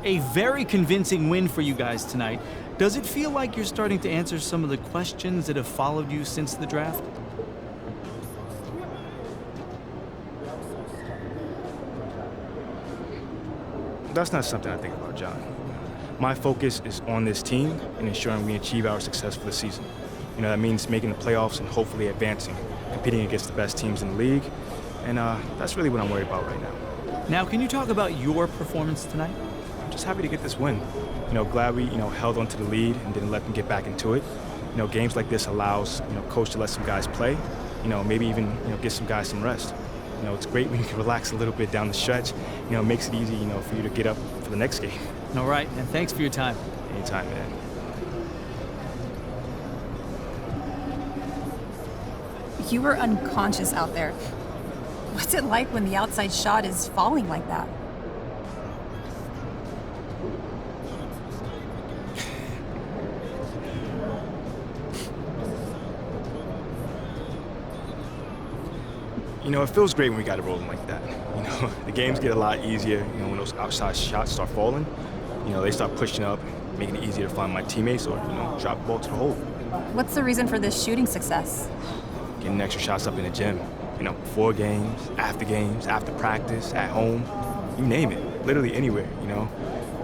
A very convincing win for you guys tonight. Does it feel like you're starting to answer some of the questions that have followed you since the draft? That's not something I think about, John. My focus is on this team and ensuring we achieve our success for the season. You know, that means making the playoffs and hopefully advancing, competing against the best teams in the league. And that's really what I'm worried about right now. Now, can you talk about your performance tonight? I'm just happy to get this win. You know, glad we, held onto the lead and didn't let them get back into it. You know, games like this allows, coach to let some guys play. You know, maybe even, get some guys some rest. You know, it's great when you can relax a little bit down the stretch. You know, it makes it easy, for you to get up for the next game. All right, and thanks for your time. Anytime, man. You were unconscious out there. What's it like when the outside shot is falling like that? You know, it feels great when we got it rolling like that. You know, the games get a lot easier, when those outside shots start falling. You know, they start pushing up, making it easier to find my teammates or, drop the ball to the hole. What's the reason for this shooting success? Getting extra shots up in the gym. Before games, after practice, at home, you name it, literally anywhere,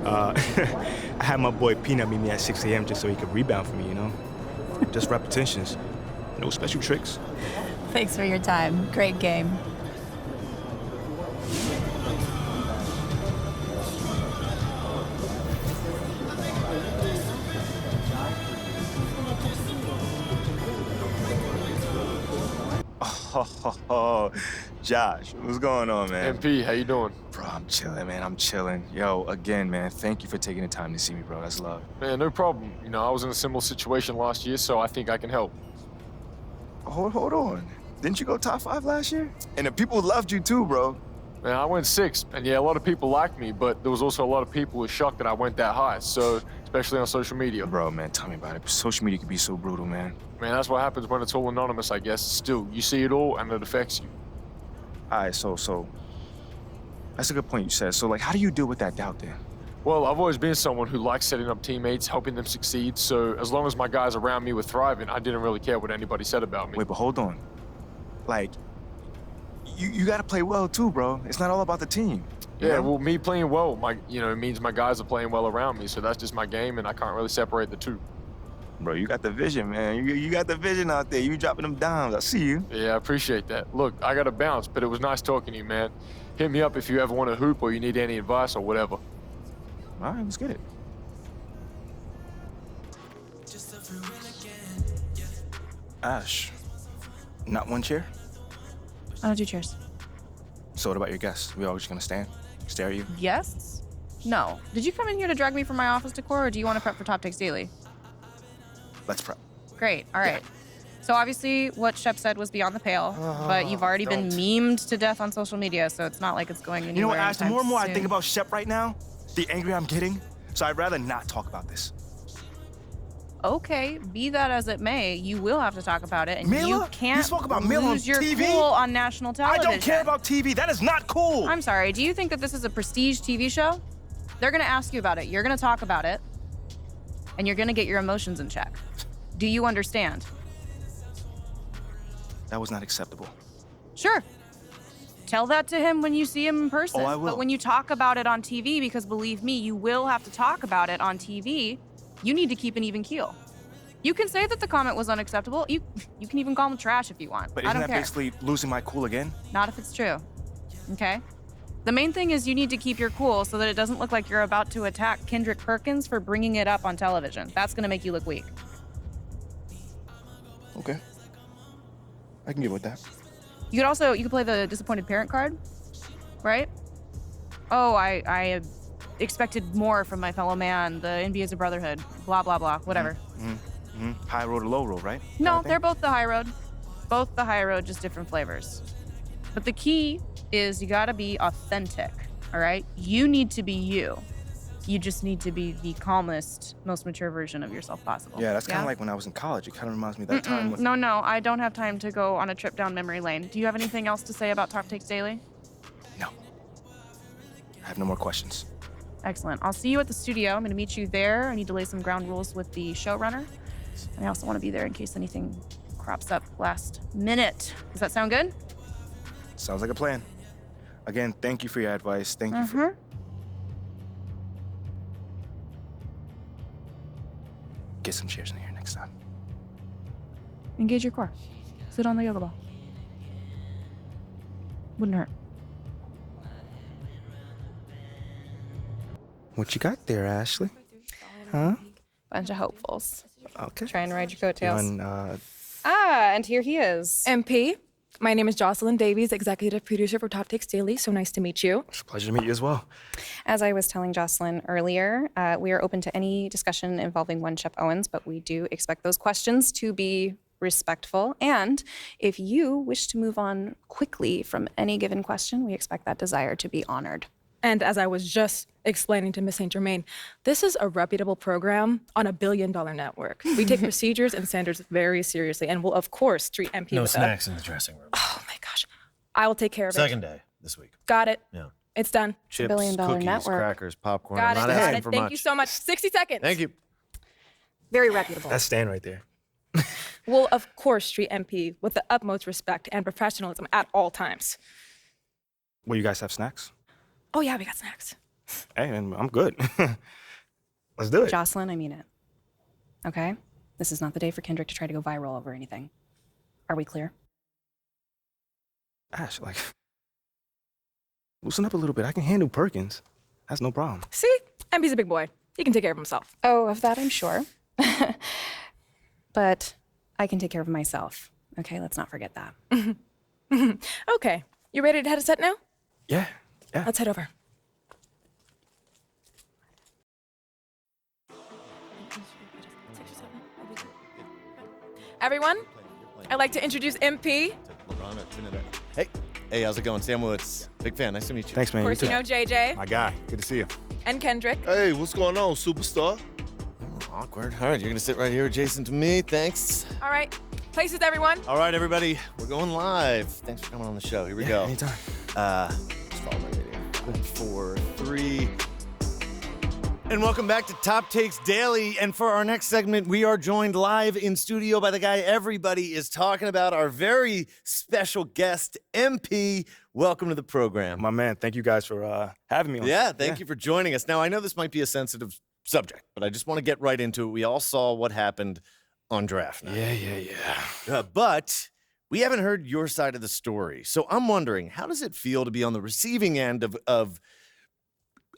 I had my boy Peanut meet me at 6 a.m. just so he could rebound for me, Just repetitions, no special tricks. Thanks for your time. Great game. Oh, Josh, what's going on, man? MP, how you doing? Bro, I'm chilling, man. I'm chilling. Yo, again, man, thank you for taking the time to see me, bro. That's love. Man, no problem. I was in a similar situation last year, so I think I can help. Hold on. Didn't you go top 5 last year? And the people loved you too, bro. Man, I went 6th, and yeah, a lot of people liked me, but there was also a lot of people who were shocked that I went that high, so especially on social media. Bro, man, tell me about it. Social media can be so brutal, man. Man, that's what happens when it's all anonymous, I guess. Still, you see it all, and it affects you. All right, so that's a good point you said. So, how do you deal with that doubt then? Well, I've always been someone who likes setting up teammates, helping them succeed, so as long as my guys around me were thriving, I didn't really care what anybody said about me. Wait, but hold on. You gotta play well too, bro. It's not all about the team. Yeah, well, me playing well, it means my guys are playing well around me, so that's just my game, and I can't really separate the two. Bro, you got the vision, man. You got the vision out there. You dropping them dimes. I see you. Yeah, I appreciate that. Look, I gotta bounce, but it was nice talking to you, man. Hit me up if you ever want to hoop or you need any advice or whatever. All right, let's get it. Ash, not one chair? I don't do chairs. So what about your guests? We all just gonna stand, stare at you? Guests? No. Did you come in here to drag me from my office decor, or do you want to prep for Top Takes Daily? Let's prep. Great. All right. So obviously what Shep said was beyond the pale, but you've already been memed to death on social media, so it's not like it's going anywhere. You know what, Ash, the more and more soon. I think about Shep right now, the angrier I'm getting, so I'd rather not talk about this. Okay, be that as it may, you will have to talk about it, and Mila? you can't You spoke about Mila on lose your TV? cool on national television. I don't care about TV. That is not cool. I'm sorry, do you think that this is a prestige TV show? They're gonna ask you about it, you're gonna talk about it, and you're gonna get your emotions in check. Do you understand? That was not acceptable. Sure. Tell that to him when you see him in person. Oh, I will. But when you talk about it on TV, because believe me, you will have to talk about it on TV, you need to keep an even keel. You can say that the comment was unacceptable. You can even call him trash if you want. But I isn't don't that care. basically losing my cool again? Not if it's true. Okay? The main thing is you need to keep your cool so that it doesn't look like you're about to attack Kendrick Perkins for bringing it up on television. That's gonna make you look weak. Okay. I can get with that. You could play the disappointed parent card, right? Oh, I expected more from my fellow man. The NBA is a brotherhood. Blah, blah, blah. Whatever. High road or low road, right? No, they're both the high road. Both the high road, just different flavors. But the key is you gotta be authentic, all right? You need to be you. You just need to be the calmest, most mature version of yourself possible. Yeah, that's kind of like when I was in college. It kind of reminds me of that time when... No, I don't have time to go on a trip down memory lane. Do you have anything else to say about Top Takes Daily? No. I have no more questions. Excellent. I'll see you at the studio. I'm going to meet you there. I need to lay some ground rules with the showrunner. And I also want to be there in case anything crops up last minute. Does that sound good? Sounds like a plan. Again, thank you for your advice. Thank you for... Get some chairs in here next time. Engage your core. Sit on the yoga ball. Wouldn't hurt. What you got there, Ashley? Huh? Bunch of hopefuls. Okay. Trying to ride your coattails. On, And here he is. MP, my name is Jocelyn Davies, executive producer for Top Takes Daily. So nice to meet you. It's a pleasure to meet you as well. As I was telling Jocelyn earlier, we are open to any discussion involving one Chef Owens, but we do expect those questions to be respectful. And if you wish to move on quickly from any given question, we expect that desire to be honored. And as I was just explaining to Miss St. Germain, this is a reputable program on $1 billion network. We take procedures and standards very seriously and will, of course, treat MP No with snacks in the dressing room. Oh my gosh. I will take care of it. Second day this week. Got it. Yeah. It's done. Chips, billion-dollar cookies, network. crackers, popcorn. Got it. I'm not Got asking it. for Thank much. you so much. 60 seconds. Thank you. Very reputable. That's Stan right there. We'll, of course, treat MP with the utmost respect and professionalism at all times. Well, you guys have snacks? Oh, yeah, we got snacks. Hey, and I'm good. Let's do it. Jocelyn, I mean it. Okay? This is not the day for Kendrick to try to go viral over anything. Are we clear? Ash, like, loosen up a little bit. I can handle Perkins. That's no problem. See? MP's a big boy. He can take care of himself. Oh, of that I'm sure. But I can take care of myself. Okay, let's not forget that. Okay. You ready to head a set now? Yeah. Let's head over. Everyone, I'd like to introduce MP. Hey, how's it going? Sam Woods. Big fan. Nice to meet you. Thanks, man. Of course, you know JJ My guy. Good to see you. and Kendrick. Hey, what's going on, superstar? Awkward. All right, you're going to sit right here adjacent to me. Thanks. All right, places, everyone. All right, everybody. We're going live. Thanks for coming on the show. Here we go. Anytime. Just follow my video. 4, 3. And welcome back to Top Takes Daily. And for our next segment, we are joined live in studio by the guy everybody is talking about, our very special guest, MP. Welcome to the program. My man, thank you guys for having me on. Yeah, thank you for joining us. Now, I know this might be a sensitive subject, but I just want to get right into it. We all saw what happened on draft night. Yeah. But we haven't heard your side of the story. So I'm wondering, how does it feel to be on the receiving end of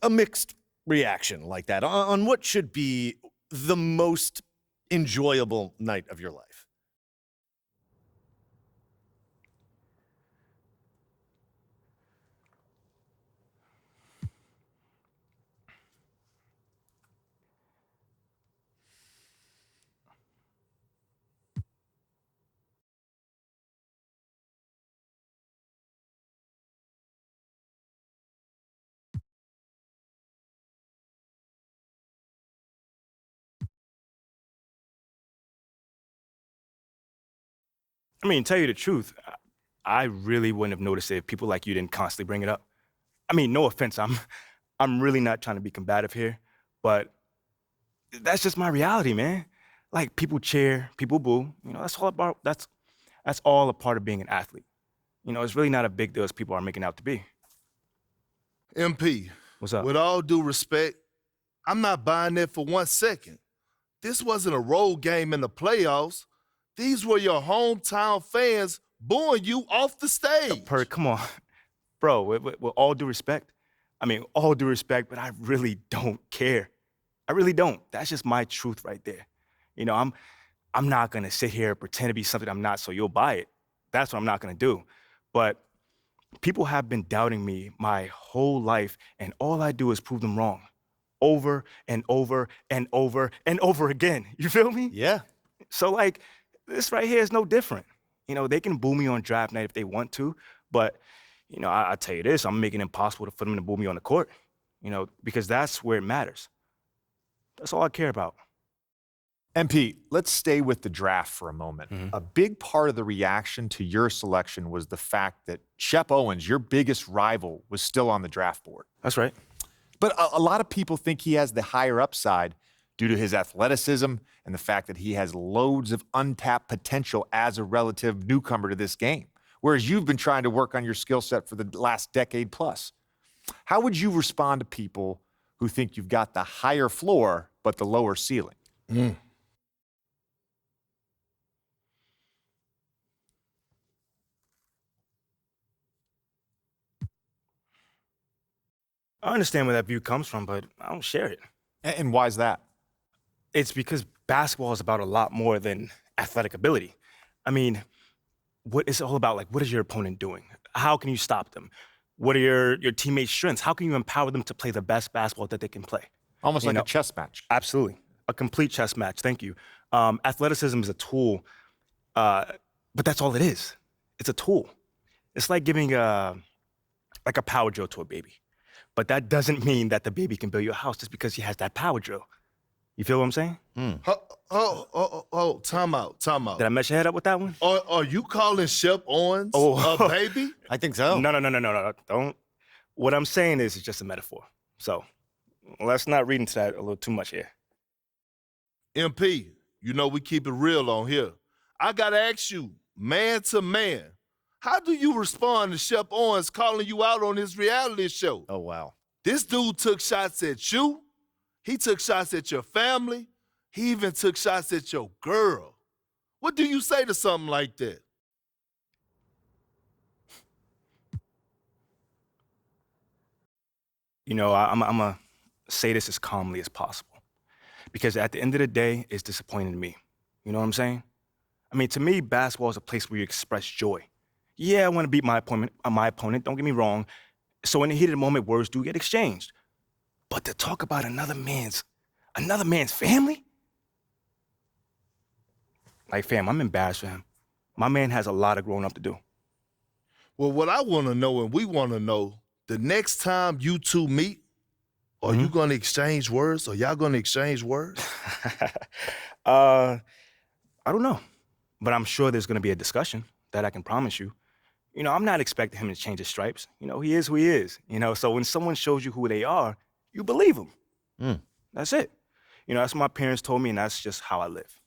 a mixed reaction like that on what should be the most enjoyable night of your life? I mean, tell you the truth, I really wouldn't have noticed it if people like you didn't constantly bring it up. I mean, no offense, I'm really not trying to be combative here, but that's just my reality, man. Like, people cheer, people boo. You know, that's all a part of being an athlete. You know, it's really not a big deal as people are making out to be. MP, What's up? with all due respect, I'm not buying that for 1 second. This wasn't a road game in the playoffs. These were your hometown fans booing you off the stage. Perk, come on. Bro, with all due respect, but I really don't care. I really don't. That's just my truth right there. You know, I'm not gonna sit here and pretend to be something I'm not so you'll buy it. That's what I'm not gonna do. But people have been doubting me my whole life, and all I do is prove them wrong. Over and over and over and over again. You feel me? Yeah. So, like, this right here is no different. You know, they can boo me on draft night if they want to, but, you know, I tell you this, I'm making it impossible for them to boo me on the court, you know, because that's where it matters. That's all I care about. MP, let's stay with the draft for a moment. Mm-hmm. A big part of the reaction to your selection was the fact that Shep Owens, your biggest rival, was still on the draft board. That's right. But a lot of people think he has the higher upside due to his athleticism and the fact that he has loads of untapped potential as a relative newcomer to this game, whereas you've been trying to work on your skill set for the last decade plus. How would you respond to people who think you've got the higher floor but the lower ceiling? I understand where that view comes from, but I don't share it. And why is that? It's because basketball is about a lot more than athletic ability. I mean, what it's all about, like, what is your opponent doing? How can you stop them? What are your teammates' strengths? How can you empower them to play the best basketball that they can play? Almost like a chess match. Absolutely. A complete chess match. Thank you. Athleticism is a tool, but that's all it is. It's a tool. It's like giving a power drill to a baby. But that doesn't mean that the baby can build you a house just because he has that power drill. You feel what I'm saying? Time out. Did I mess your head up with that one? Are you calling Shep Owens a baby? I think so. No. Don't. What I'm saying is it's just a metaphor. So let's not read into that a little too much here. MP, you know we keep it real on here. I gotta ask you, man to man, how do you respond to Shep Owens calling you out on his reality show? Oh, wow. This dude took shots at you. He took shots at your family. He even took shots at your girl. What do you say to something like that? You know, I'm going to say this as calmly as possible. Because at the end of the day, it's disappointing to me. You know what I'm saying? I mean, to me, basketball is a place where you express joy. Yeah, I want to beat my opponent, don't get me wrong. So in the heat of the moment, words do get exchanged. But to talk about another man's family? Like, fam, I'm embarrassed for him. My man has a lot of growing up to do. Well, what I want to know and we want to know, the next time you two meet, are you going to exchange words? Are y'all going to exchange words? I don't know. But I'm sure there's going to be a discussion, that I can promise you. You know, I'm not expecting him to change his stripes. You know, he is who he is. You know, so when someone shows you who they are, you believe them. That's it. You know, that's what my parents told me, and that's just how I live.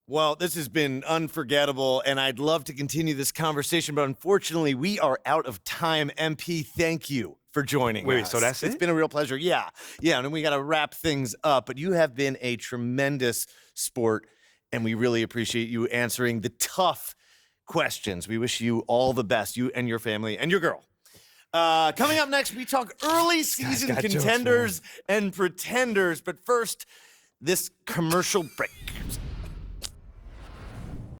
Well, this has been unforgettable, and I'd love to continue this conversation, but unfortunately, we are out of time. MP, thank you for joining us. Wait, so that's it? It's been a real pleasure. Yeah, and then we got to wrap things up, but you have been a tremendous sport, and we really appreciate you answering the tough questions. We wish you all the best, you and your family and your girl. Coming up next, we talk early season contenders and pretenders, but first, this commercial break.